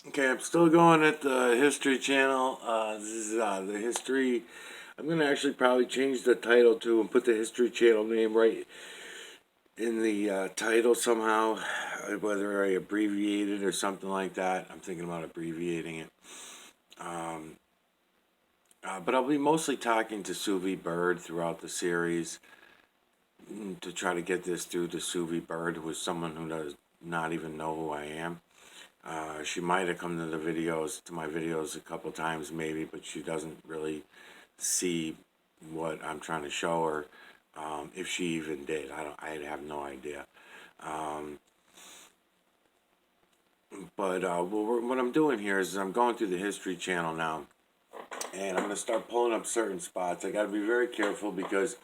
Okay, I'm still going at the History channel. This is the History. I'm going to actually probably change the title to and put the History channel name right in the title somehow, whether I abbreviate it or something like that. I'm thinking about abbreviating it. Um, but I'll be mostly talking to Suvibird throughout the series to try to get this through to Suvibird, who is someone who does not even know who I am. She might have come to my videos a couple times maybe, but she doesn't really see what I'm trying to show her. If she even did, I have no idea. Um, but what I'm doing here is I'm going through the History channel now, and I'm going to start pulling up certain spots. I got to be very careful because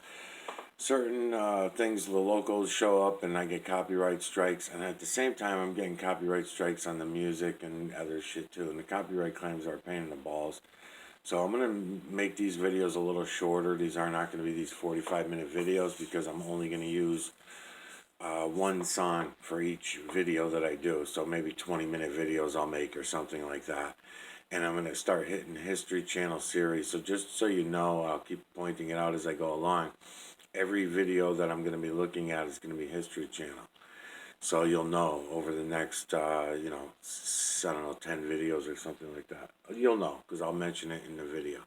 certain things, the locals show up and I get copyright strikes, and at the same time I'm getting copyright strikes on the music and other shit too, and the copyright claims are a pain in the balls. So I'm going to make these videos a little shorter. These are not going to be these 45-minute videos because I'm only going to use one song for each video that I do. So maybe 20-minute videos I'll make or something like that. And I'm going to start hitting History Channel series. So just so you know, I'll keep pointing it out as I go along. Every video that I'm going to be looking at is going to be History Channel. So you'll know over the next, I don't know, 10 videos or something like that. You'll know because I'll mention it in the video.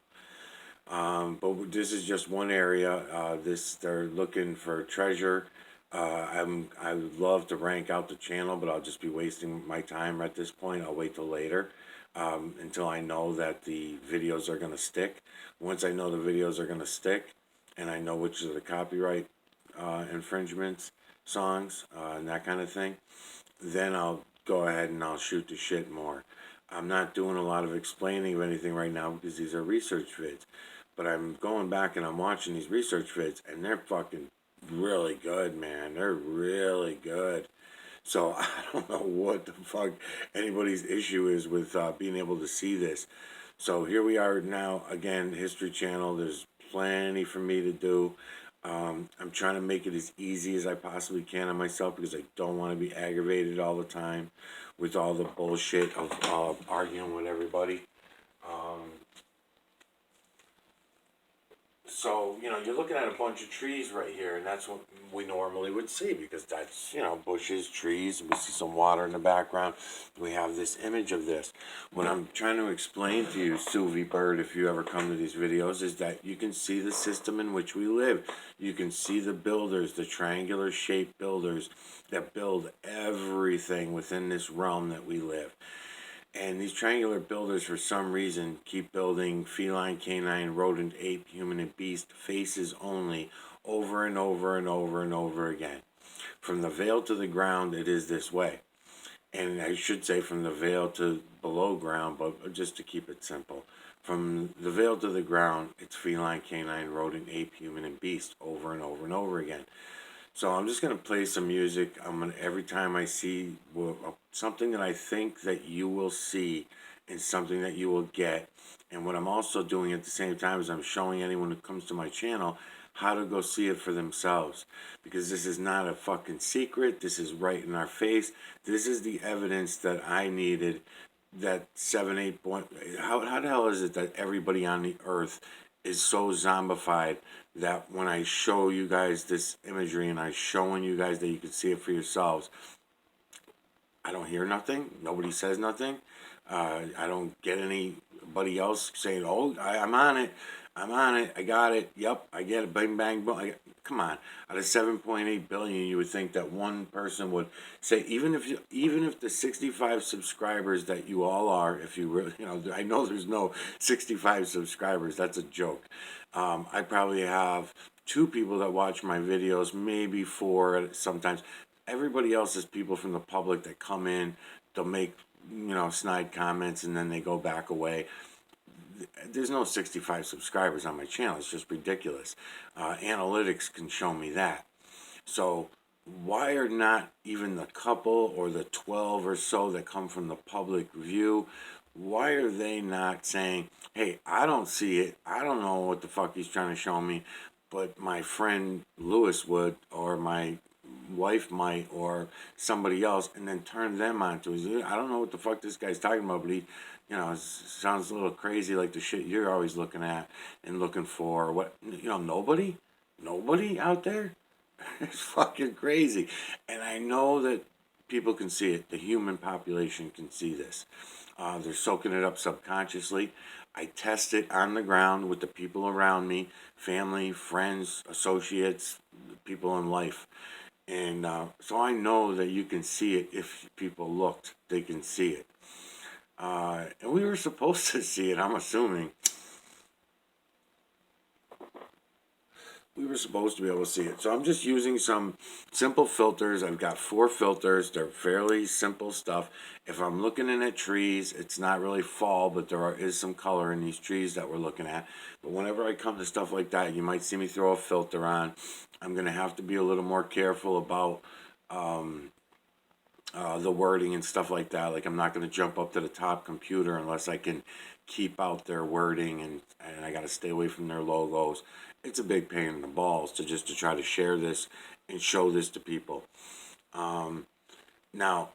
But this is just one area. They're looking for treasure. I would love to rank out the channel, but I'll just be wasting my time at this point. I'll wait till later until I know that the videos are going to stick. Once I know the videos are going to stick, and I know which are the copyright infringements, songs, and that kind of thing, then I'll go ahead and I'll shoot the shit more. I'm not doing a lot of explaining of anything right now because these are research vids. But I'm going back and I'm watching these research vids, and they're fucking really good, man. They're really good. So I don't know what the fuck anybody's issue is with being able to see this. So here we are now, again, History Channel. There's plenty for me to do. I'm trying to make it as easy as I possibly can on myself because I don't want to be aggravated all the time with all the bullshit of arguing with everybody. Um, So, you're looking at a bunch of trees right here, and that's what we normally would see because that's, bushes, trees, and we see some water in the background. We have this image of this. What I'm trying to explain to you, Suvibird, if you ever come to these videos, is that you can see the system in which we live. You can see the builders, the triangular shaped builders that build everything within this realm that we live. And these triangular builders, for some reason, keep building feline, canine, rodent, ape, human, and beast faces only over and over and over and over again. From the veil to the ground, it is this way. And I should say from the veil to below ground, but just to keep it simple. From the veil to the ground, it's feline, canine, rodent, ape, human, and beast over and over and over again. So I'm just gonna play some music. Every time I see something that I think that you will see and something that you will get. And what I'm also doing at the same time is I'm showing anyone who comes to my channel how to go see it for themselves. Because this is not a fucking secret. This is right in our face. This is the evidence that I needed. That 7, 8 point. How the hell is it that everybody on the earth is so zombified that when I show you guys this imagery and I'm showing you guys that you can see it for yourselves, I don't hear nothing. Nobody says nothing. I don't get anybody else saying, "Oh, I'm on it. I'm on it. I got it. Yep, I get it. Bang, bang, boom." Come on. Out of 7.8 billion, you would think that one person would say, even if the 65 subscribers that you all are, if you really, I know there's no 65 subscribers. That's a joke. I probably have two people that watch my videos, maybe four sometimes. Everybody else is people from the public that come in, they'll make, snide comments, and then they go back away. There's no 65 subscribers on my channel. It's just ridiculous. Analytics can show me that. So why are not even the couple or the 12 or so that come from the public view, why are they not saying, hey, I don't see it. I don't know what the fuck he's trying to show me, but my friend Lewis would, or my wife might or somebody else, and then turn them onto it. I don't know what the fuck this guy's talking about, but he, sounds a little crazy like the shit you're always looking at and looking for. What, nobody out there. It's fucking crazy, and I know that people can see it. The human population can see this. They're soaking it up subconsciously. I test it on the ground with the people around me, family, friends, associates, people in life. And so I know that you can see it if people looked. They can see it. And we were supposed to see it, I'm assuming. We were supposed to be able to see it. So I'm just using some simple filters. I've got 4 filters. They're fairly simple stuff. If I'm looking in at trees, it's not really fall, but is some color in these trees that we're looking at. But whenever I come to stuff like that, you might see me throw a filter on. I'm going to have to be a little more careful about the wording and stuff like that. Like, I'm not going to jump up to the top computer unless I can keep out their wording, and I got to stay away from their logos. It's a big pain in the balls to try to share this and show this to people. Now,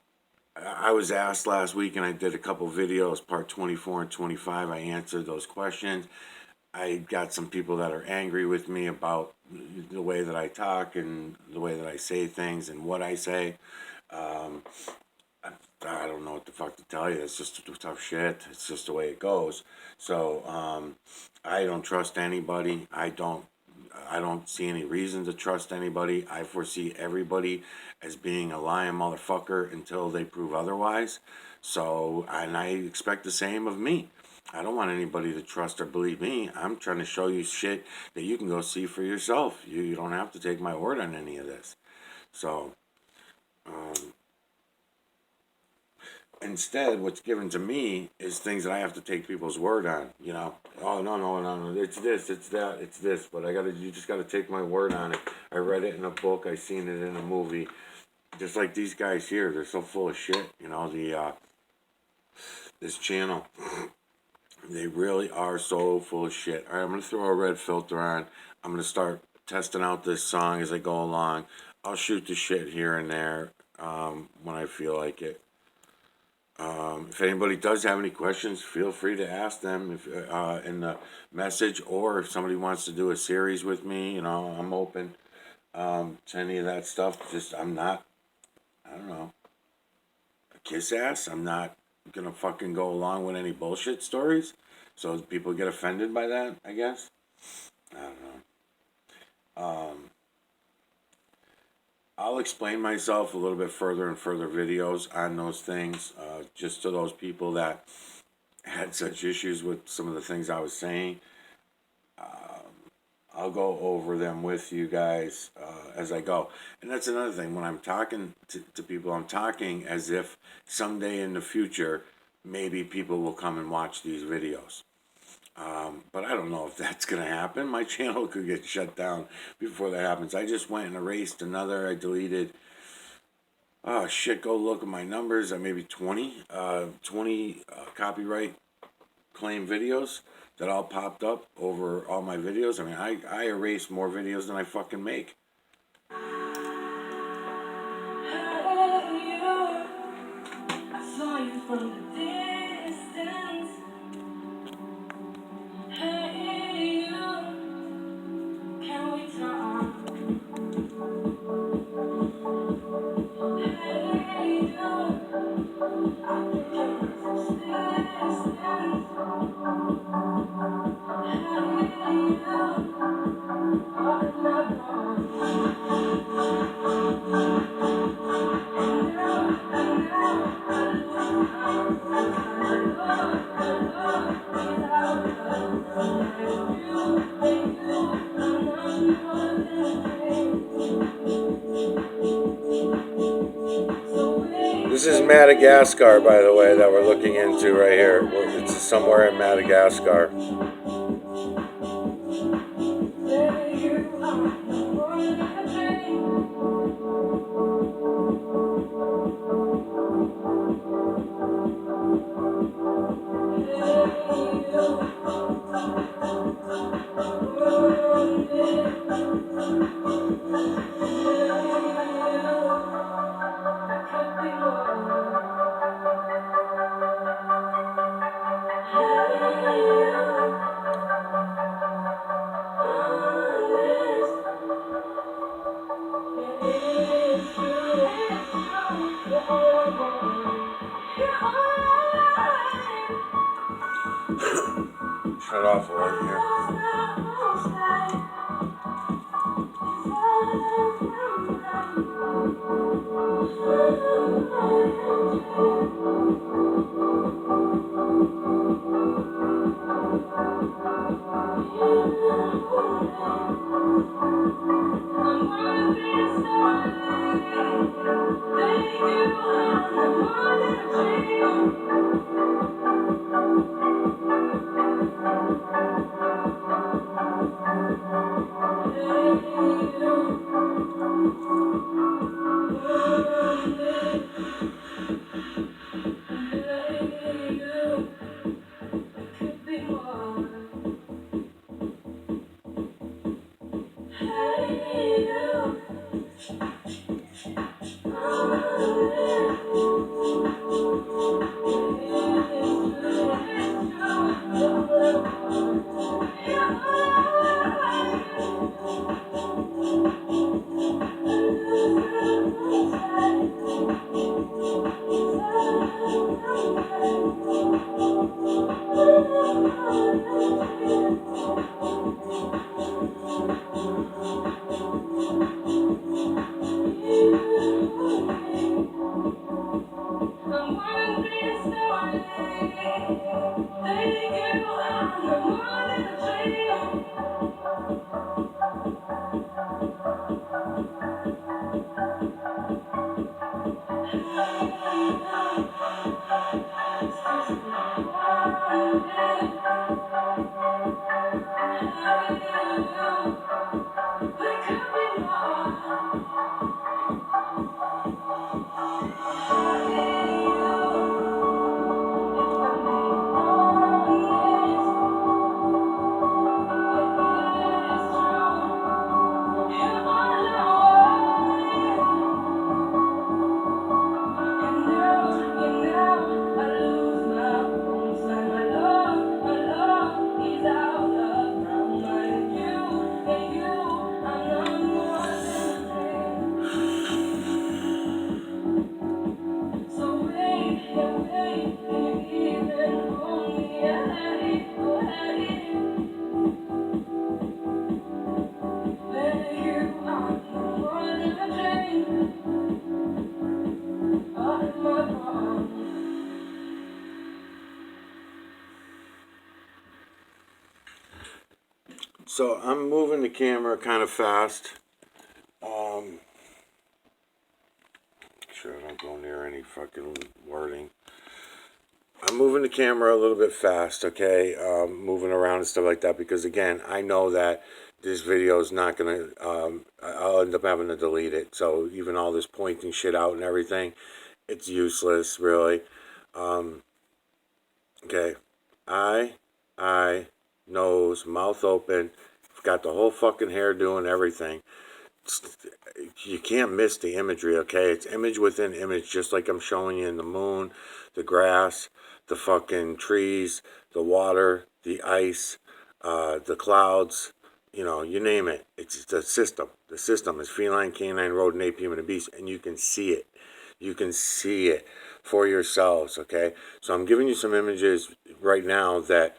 I was asked last week, and I did a couple videos, part 24 and 25. I answered those questions. I got some people that are angry with me about the way that I talk and the way that I say things and what I say. I don't know what the fuck to tell you. It's just tough shit. It's just the way it goes. So I don't trust anybody. I don't see any reason to trust anybody. I foresee everybody as being a lying motherfucker until they prove otherwise. So, and I expect the same of me. I don't want anybody to trust or believe me. I'm trying to show you shit that you can go see for yourself. You don't have to take my word on any of this. So, instead, what's given to me is things that I have to take people's word on. Oh, no, it's this, it's that, it's this. But you just gotta take my word on it. I read it in a book. I seen it in a movie. Just like these guys here, they're so full of shit. This channel, they really are so full of shit. All right, I'm gonna throw a red filter on. I'm gonna start testing out this song as I go along. I'll shoot the shit here and there when I feel like it. If anybody does have any questions, feel free to ask them in the message, or if somebody wants to do a series with me, I'm open to any of that stuff. I'm not, I don't know, a kiss ass. I'm not gonna fucking go along with any bullshit stories. So people get offended by that, I guess. I don't know. I'll explain myself a little bit further in further videos on those things, just to those people that had such issues with some of the things I was saying. I'll go over them with you guys as I go. And that's another thing. When I'm talking to people, I'm talking as if someday in the future, maybe people will come and watch these videos. But I don't know if that's going to happen. My channel could get shut down before that happens. I just went and erased another. I deleted, oh shit, go look at my numbers. Maybe 20 copyright claim videos that all popped up over all my videos. I mean, I erase more videos than I fucking make. I saw you from the distance. Hey, you, can we talk? Hey, you, I think I can distance. This is Madagascar, by the way, that we're looking into right here. It's somewhere in Madagascar. Cut off a light here. So I'm moving the camera kind of fast. Sure I don't go near any fucking wording. I'm moving the camera a little bit fast, okay? Moving around and stuff like that because, again, I know that this video is not going to, I'll end up having to delete it. So even all this pointing shit out and everything, it's useless, really. Okay. Eye, nose, mouth open. Got the whole fucking hairdo and everything. You can't miss the imagery, okay? It's image within image, just like I'm showing you in the moon, the grass, the fucking trees, the water, the ice, the clouds, you know, you name it. It's the system. The system is feline, canine, rodent, ape, human, and beast, and you can see it. You can see it for yourselves, okay? So I'm giving you some images right now that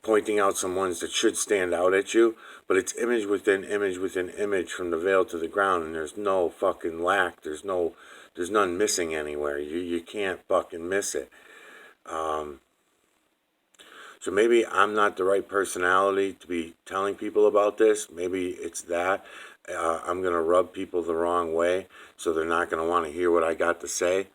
pointing out some ones that should stand out at you, but it's image within image within image from the veil to the ground, and there's no fucking lack. There's none missing anywhere. You can't fucking miss it. So maybe I'm not the right personality to be telling people about this. Maybe it's that. I'm going to rub people the wrong way, so they're not going to want to hear what I got to say.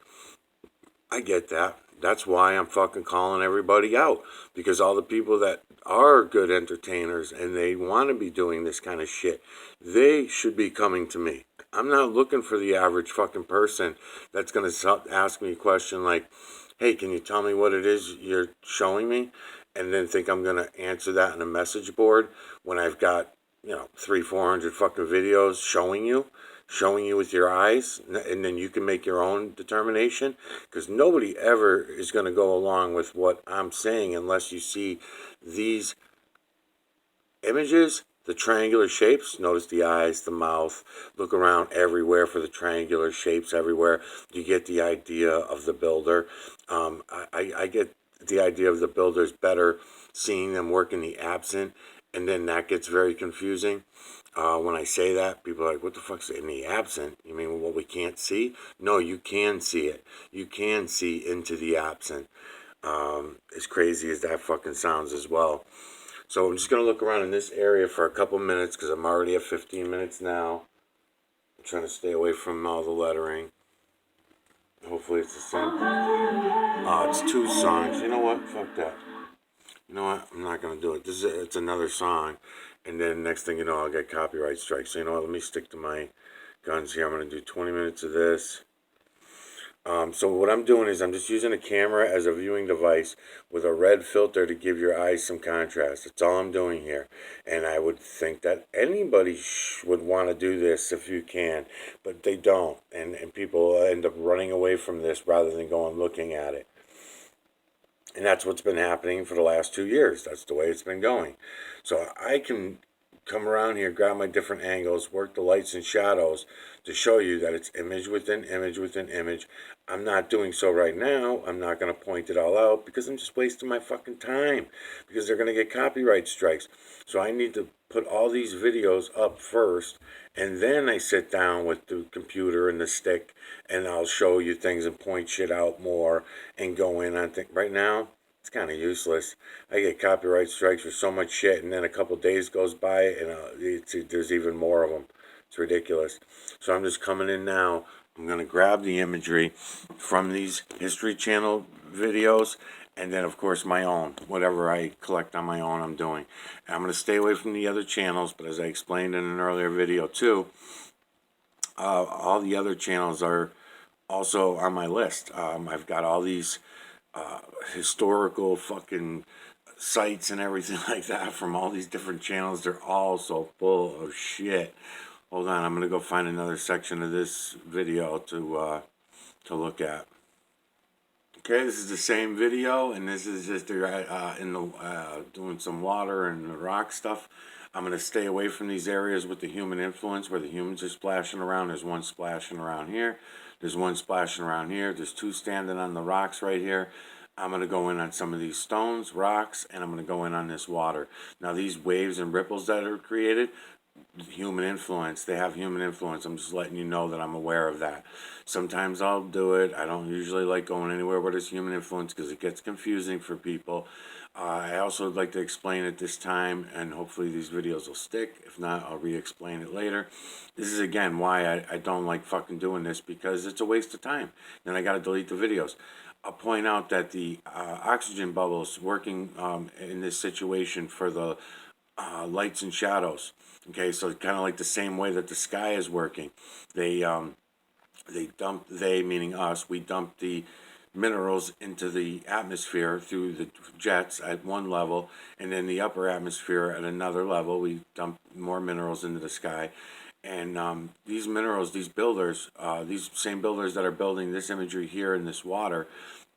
I get that. That's why I'm fucking calling everybody out. Because all the people that are good entertainers and they want to be doing this kind of shit, they should be coming to me. I'm not looking for the average fucking person that's going to ask me a question like, hey, can you tell me what it is you're showing me? And then think I'm going to answer that in a message board when I've got, 300-400 fucking videos showing you with your eyes, and then you can make your own determination, because nobody ever is going to go along with what I'm saying unless you see these images, the triangular shapes. Notice the eyes, the mouth. Look around everywhere for the triangular shapes everywhere. You get the idea of the builder. I get the idea of the builders better seeing them work in the absent, and then that gets very confusing. When I say that, people are like, what the fuck's in the absent? You mean what we can't see? No, you can see it. You can see into the absent. As crazy as that fucking sounds as well. So I'm just going to look around in this area for a couple minutes because I'm already at 15 minutes now. I'm trying to stay away from all the lettering. Hopefully it's the same. Oh, it's two songs. You know what? Fuck that. You know what? I'm not going to do it. It's another song. And then next thing you know, I'll get copyright strikes. So you know what? Let me stick to my guns here. I'm going to do 20 minutes of this. So what I'm doing is I'm just using a camera as a viewing device with a red filter to give your eyes some contrast. That's all I'm doing here. And I would think that anybody would want to do this if you can, but they don't. And people end up running away from this rather than going looking at it. And that's what's been happening for the last 2 years. That's the way it's been going. So I can come around here, grab my different angles, work the lights and shadows to show you that it's image within image within image. I'm not doing so right now. I'm not going to point it all out because I'm just wasting my fucking time because they're going to get copyright strikes. So I need to put all these videos up first, and then I sit down with the computer and the stick and I'll show you things and point shit out more and go in on things. Right now, it's kind of useless. I get copyright strikes for so much shit, and then a couple days goes by, and there's even more of them. It's ridiculous. So I'm just coming in now. I'm going to grab the imagery from these History Channel videos, and then, of course, my own. Whatever I collect on my own, I'm doing. And I'm going to stay away from the other channels, but as I explained in an earlier video, too, all the other channels are also on my list. I've got all these historical fucking sites and everything like that from all these different channels. They're all so full of shit. Hold on, I'm gonna go find another section of this video to look at. Okay, this is the same video, and this is just in the doing some water and the rock stuff. I'm gonna stay away from these areas with the human influence where the humans are splashing around. There's one splashing around here. There's one splashing around here. There's two standing on the rocks right here. I'm going to go in on some of these stones, rocks, and I'm going to go in on this water. Now, these waves and ripples that are created, human influence, they have human influence. I'm just letting you know that I'm aware of that. Sometimes I'll do it. I don't usually like going anywhere where there's human influence because it gets confusing for people. I also would like to explain it this time, and hopefully these videos will stick. If not, I'll re-explain it later. This is, again, why I don't like fucking doing this, because it's a waste of time. Then I got to delete the videos. I'll point out that the oxygen bubbles working in this situation for the lights and shadows. Okay, so kind of like the same way that the sky is working. They meaning us, we dump the minerals into the atmosphere through the jets at one level, and then the upper atmosphere at another level, we dump more minerals into the sky. And these minerals, these builders, these same builders that are building this imagery here in this water,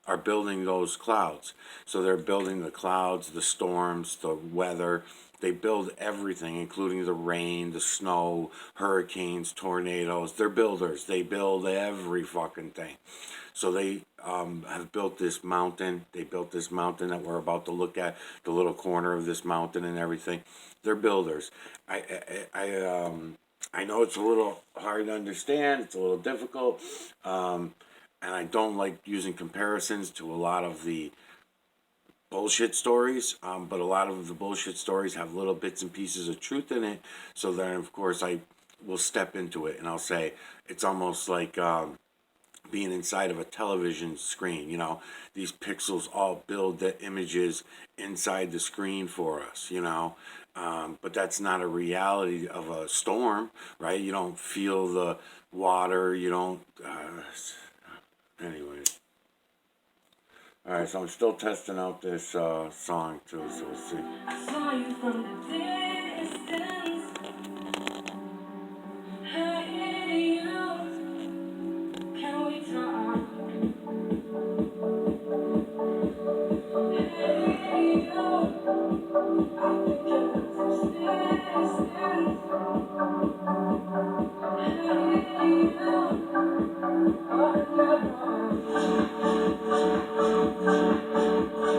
are building those clouds. So they're building the clouds, the storms, the weather. They build everything, including the rain, the snow, hurricanes, tornadoes. They're builders. They build every fucking thing. So they have built this mountain. They built this mountain that we're about to look at, the little corner of this mountain and everything. They're builders. I know it's a little hard to understand. It's a little difficult. And I don't like using comparisons to a lot of the bullshit stories, but a lot of the bullshit stories have little bits and pieces of truth in it. So then, of course, I will step into it and I'll say it's almost like being inside of a television screen. You know, these pixels all build the images inside the screen for us, you know. But that's not a reality of a storm, right? You don't feel the water, you don't... Anyways. Alright, so I'm still testing out this song too, so we'll see. I saw you from the distance. Hey, you. Can we talk? Hey, you. I think you're from distance. Hey, you. Oh, no.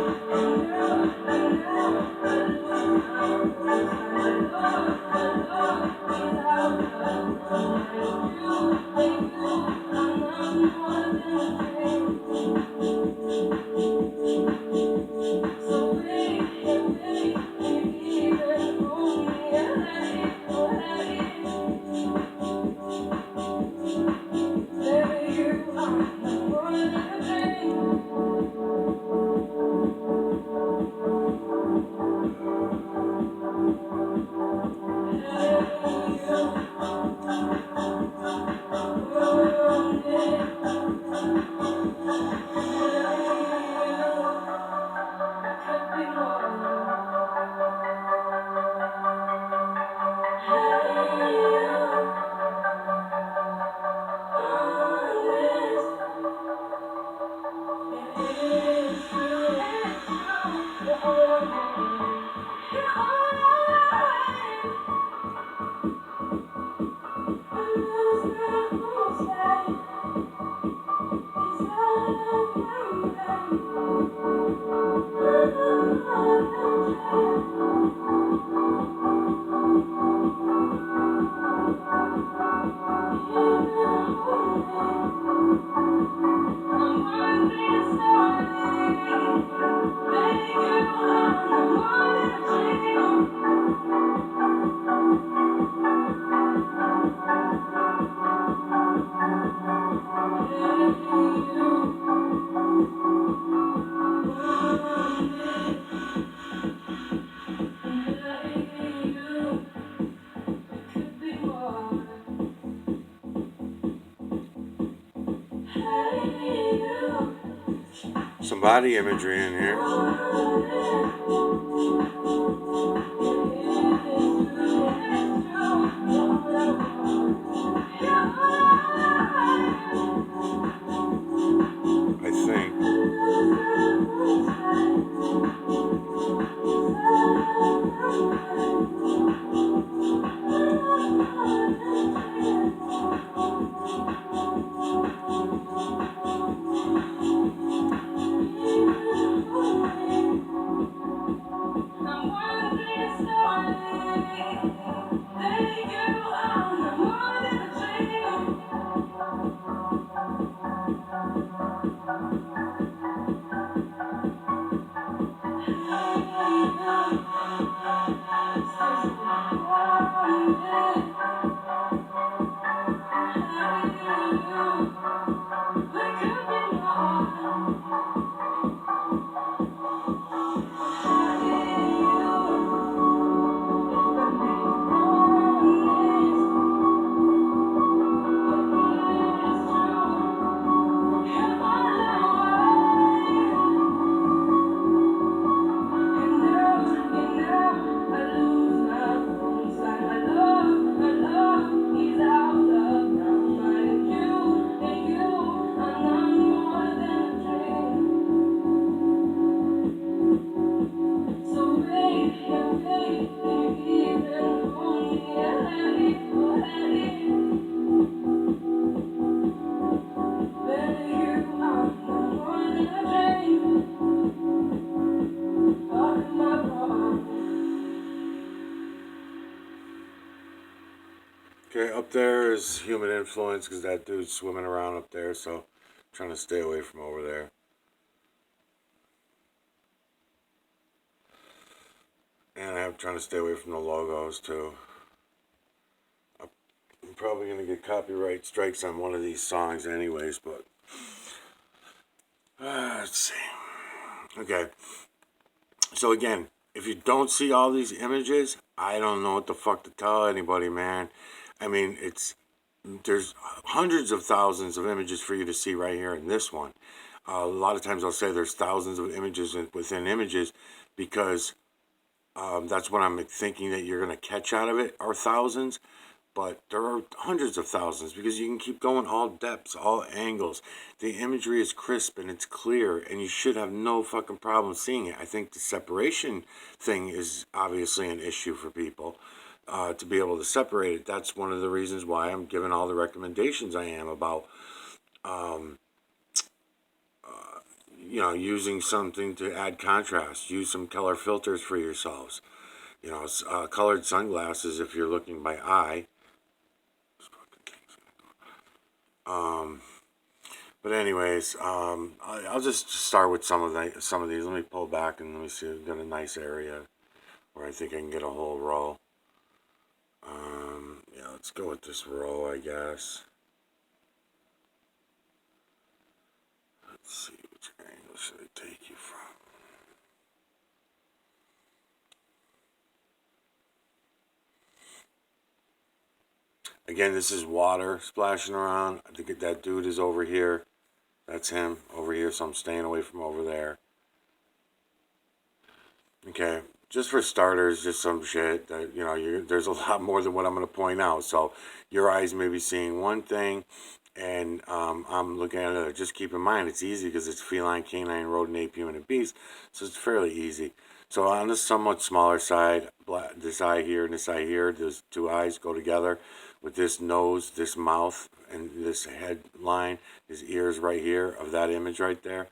Some body imagery in here. I think. Okay, up there is human influence because that dude's swimming around up there, so I'm trying to stay away from over there. And I'm trying to stay away from the logos too. I'm probably going to get copyright strikes on one of these songs anyways, but let's see. Okay, so again, if you don't see all these images, I don't know what the fuck to tell anybody, man. I mean, there's hundreds of thousands of images for you to see right here in this one. A lot of times I'll say there's thousands of images within images because that's what I'm thinking that you're going to catch out of it, are thousands. But there are hundreds of thousands because you can keep going all depths, all angles. The imagery is crisp and it's clear, and you should have no fucking problem seeing it. I think the separation thing is obviously an issue for people to be able to separate it. That's one of the reasons why I'm giving all the recommendations I am about, using something to add contrast. Use some color filters for yourselves. Colored sunglasses if you're looking by eye. But anyways, I'll just start with some of these. Let me pull back and let me see. I've got a nice area where I think I can get a whole row. Yeah, let's go with this row, I guess. Let's see, which angle should I take you from? Again, this is water splashing around. I think that dude is over here. That's him over here, so I'm staying away from over there. Okay, just for starters, just some shit that, there's a lot more than what I'm going to point out. So your eyes may be seeing one thing, And I'm looking at it. Just keep in mind, it's easy because it's feline, canine, rodent, ape, human, and beast, so it's fairly easy. So on the somewhat smaller side, this eye here and this eye here, those two eyes go together with this nose, this mouth, and this head line, his ears right here of that image right there.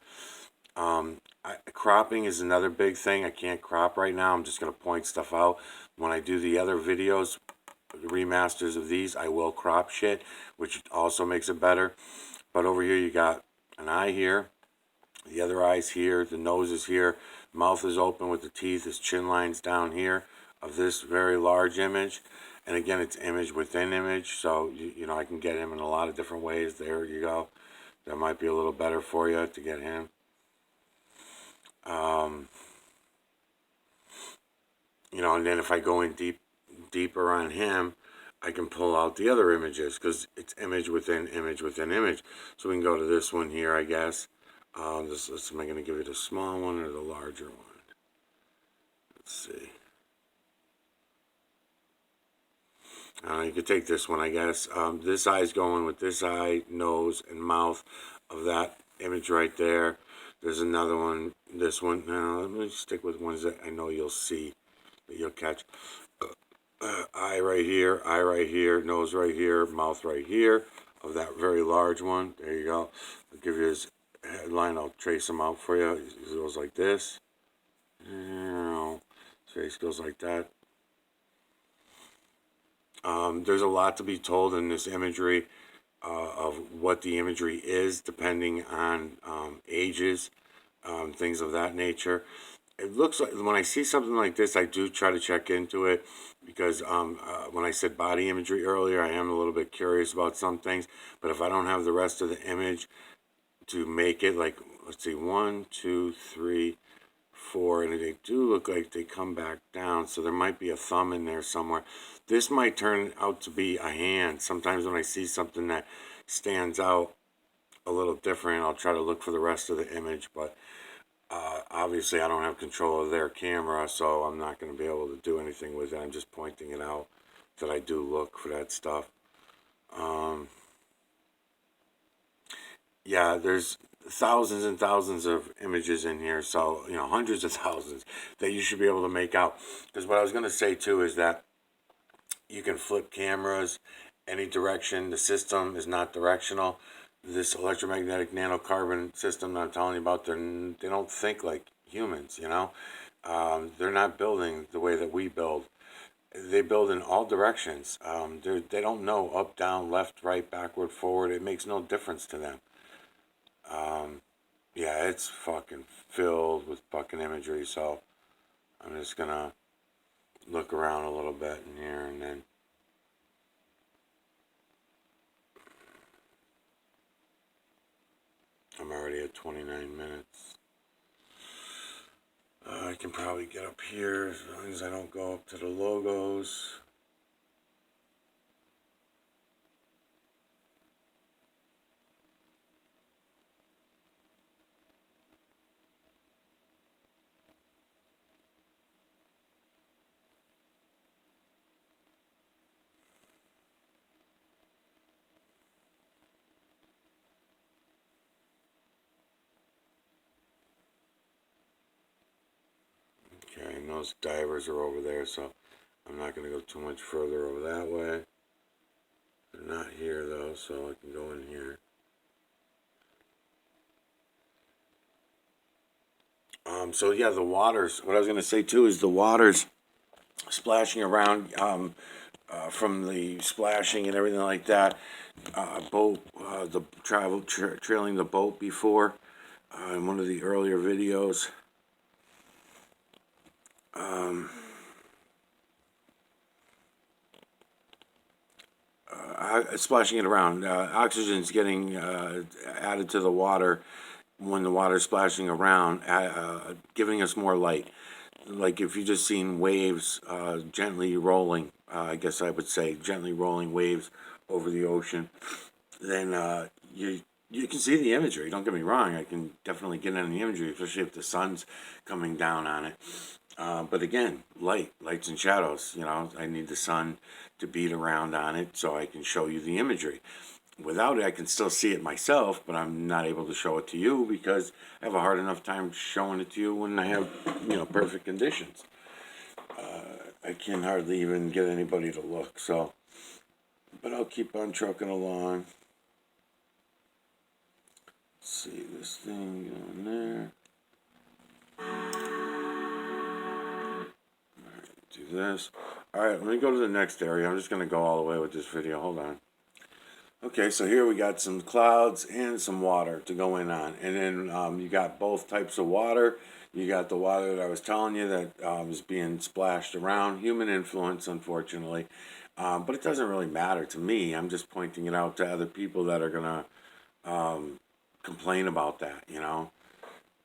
Cropping is another big thing. I can't crop right now. I'm just going to point stuff out. When I do the other videos, the remasters of these, I will crop shit, which also makes it better. But over here, you got an eye here, the other eye's here, the nose is here, mouth is open with the teeth, his chin line's down here of this very large image. And again, it's image within image, so you know I can get him in a lot of different ways. There you go. That might be a little better for you to get him. You know, and then if I go in deeper on him, I can pull out the other images because it's image within image within image. So we can go to this one here, I guess. Am I going to give you the small one or the larger one? Let's see. You could take this one, I guess. This eye's going with this eye, nose, and mouth of that image right there. There's another one, this one. Now, let me stick with ones that I know you'll see, that you'll catch. Eye right here, nose right here, mouth right here of that very large one. There you go. I'll give you his headline. I'll trace him out for you. It goes like this. His face goes like that. There's a lot to be told in this imagery of what the imagery is, depending on ages, things of that nature. It looks like when I see something like this, I do try to check into it because when I said body imagery earlier, I am a little bit curious about some things. But if I don't have the rest of the image to make it, like, let's see, 1, 2, 3, 4, and they do look like they come back down, so there might be a thumb in there somewhere. This might turn out to be a hand. Sometimes when I see something that stands out a little different, I'll try to look for the rest of the image, but obviously I don't have control of their camera, so I'm not going to be able to do anything with it. I'm just pointing it out that I do look for that stuff. Yeah, there's thousands and thousands of images in here, so, you know, hundreds of thousands that you should be able to make out. Because what I was going to say, too, is that you can flip cameras any direction. The system is not directional. This electromagnetic nanocarbon system that I'm telling you about, they don't think like humans, you know. They're not building the way that we build. They build in all directions. They don't know up, down, left, right, backward, forward. It makes no difference to them. Yeah, it's fucking filled with fucking imagery, so I'm just gonna look around a little bit in here and then I'm already at 29 minutes. I can probably get up here as long as I don't go up to the logos. Okay, and those divers are over there, so I'm not going to go too much further over that way. They're not here, though, so I can go in here. So yeah, the waters, what I was going to say, too, is the waters splashing around from the splashing and everything like that. Boat, the trailing the boat before in one of the earlier videos. Splashing it around. Oxygen's getting added to the water when the water's splashing around, giving us more light. Like if you just seen waves gently rolling, I guess I would say gently rolling waves over the ocean, then you can see the imagery. Don't get me wrong, I can definitely get in the imagery, especially if the sun's coming down on it. But again, lights and shadows. You know, I need the sun to beat around on it so I can show you the imagery. Without it, I can still see it myself, but I'm not able to show it to you because I have a hard enough time showing it to you when I have, perfect conditions. I can hardly even get anybody to look, so, but I'll keep on trucking along. Let's see this thing going there. Do this. Alright, let me go to the next area. I'm just going to go all the way with this video. Hold on. Okay, so here we got some clouds and some water to go in on. And then you got both types of water. You got the water that I was telling you that is being splashed around. Human influence, unfortunately. But it doesn't really matter to me. I'm just pointing it out to other people that are going to complain about that,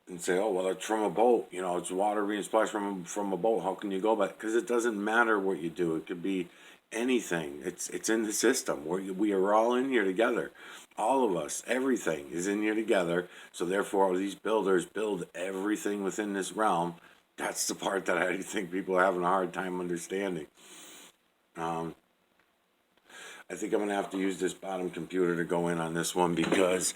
and say, oh, well, it's from a boat. It's water being splashed from a boat. How can you go back? Because it doesn't matter what you do. It could be anything. It's in the system. We are all in here together. All of us, everything is in here together. So therefore, these builders build everything within this realm. That's the part that I think people are having a hard time understanding. I think I'm going to have to use this bottom computer to go in on this one because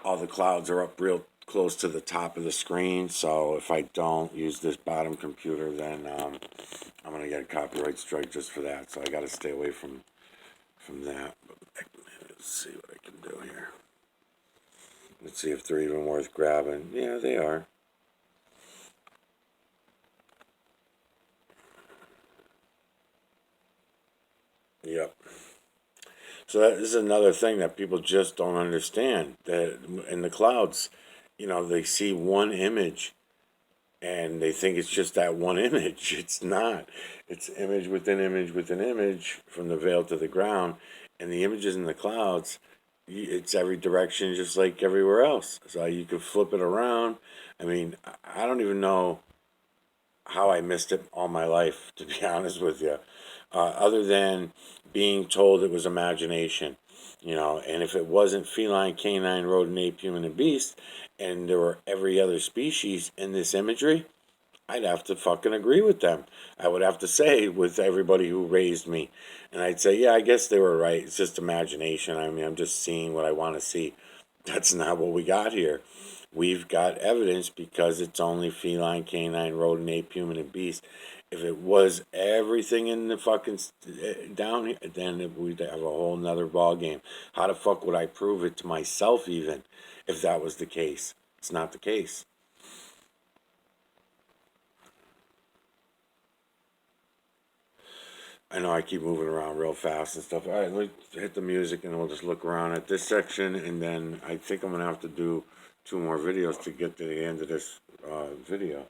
all the clouds are up real close to the top of the screen. So if I don't use this bottom computer, then I'm going to get a copyright strike just for that. So I got to stay away from that. Let's see what I can do here. Let's see if they're even worth grabbing. Yeah, they are. Yep. So that is another thing that people just don't understand. That in the clouds, they see one image and they think it's just that one image. It's not. It's image within image within image from the veil to the ground. And the images in the clouds, it's every direction just like everywhere else. So you can flip it around. I mean, I don't even know how I missed it all my life, to be honest with you, other than being told it was imagination, and if it wasn't feline, canine, rodent, ape, human, and beast, and there were every other species in this imagery, I'd have to fucking agree with them. I would have to say with everybody who raised me, and I'd say, yeah, I guess they were right. It's just imagination. I mean, I'm just seeing what I want to see. That's not what we got here. We've got evidence because it's only feline, canine, rodent, ape, human, and beast. If it was everything in the fucking down here, then we'd have a whole nother ball game. How the fuck would I prove it to myself even if that was the case? It's not the case. I know I keep moving around real fast and stuff. All right, let me hit the music and we'll just look around at this section, and then I think I'm going to have to do 2 more videos to get to the end of this video.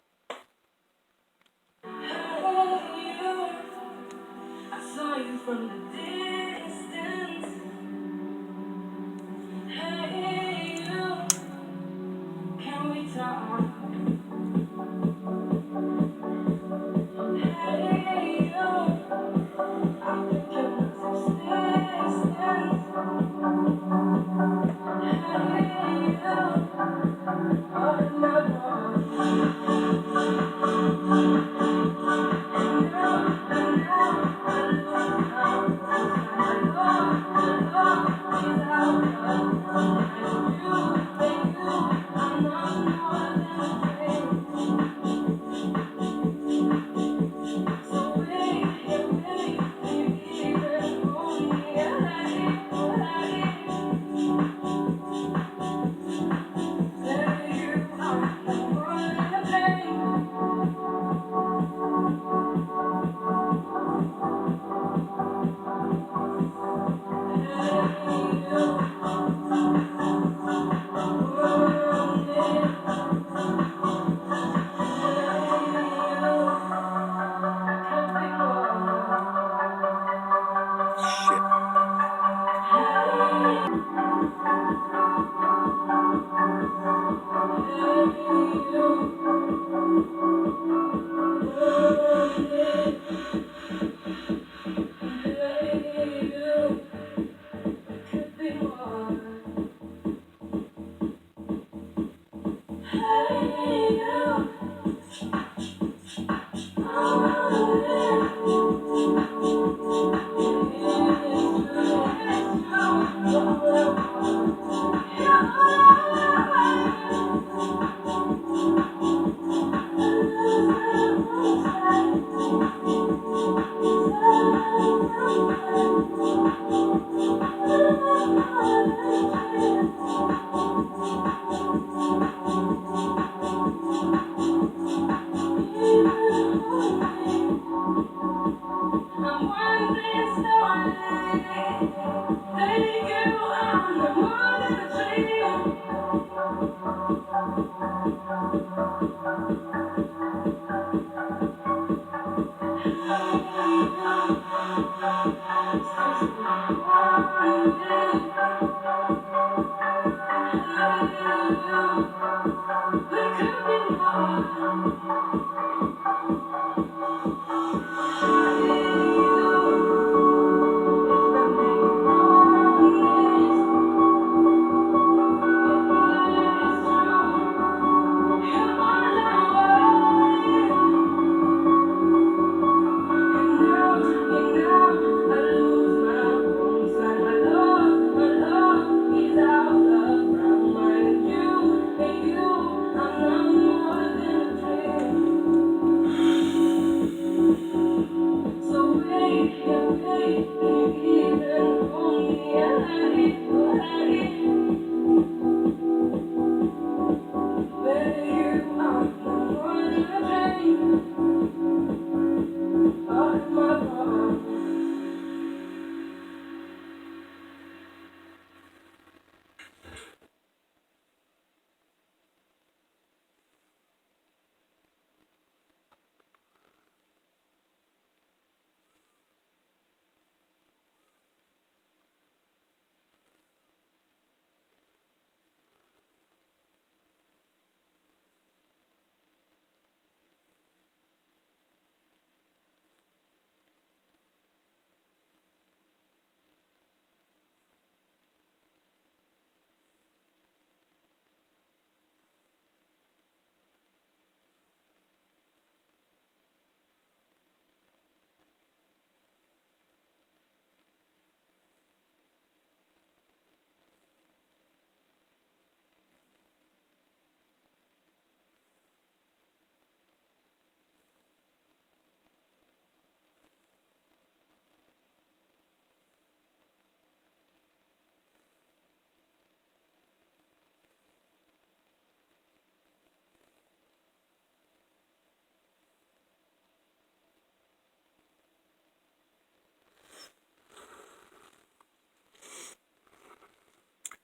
Can we talk?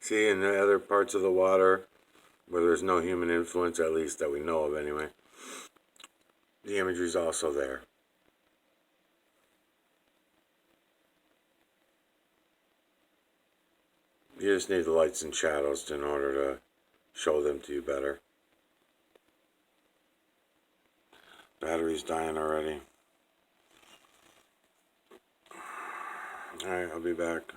See, in the other parts of the water where there's no human influence, at least that we know of anyway, the imagery's also there. You just need the lights and shadows in order to show them to you better. Battery's dying already. Alright, I'll be back.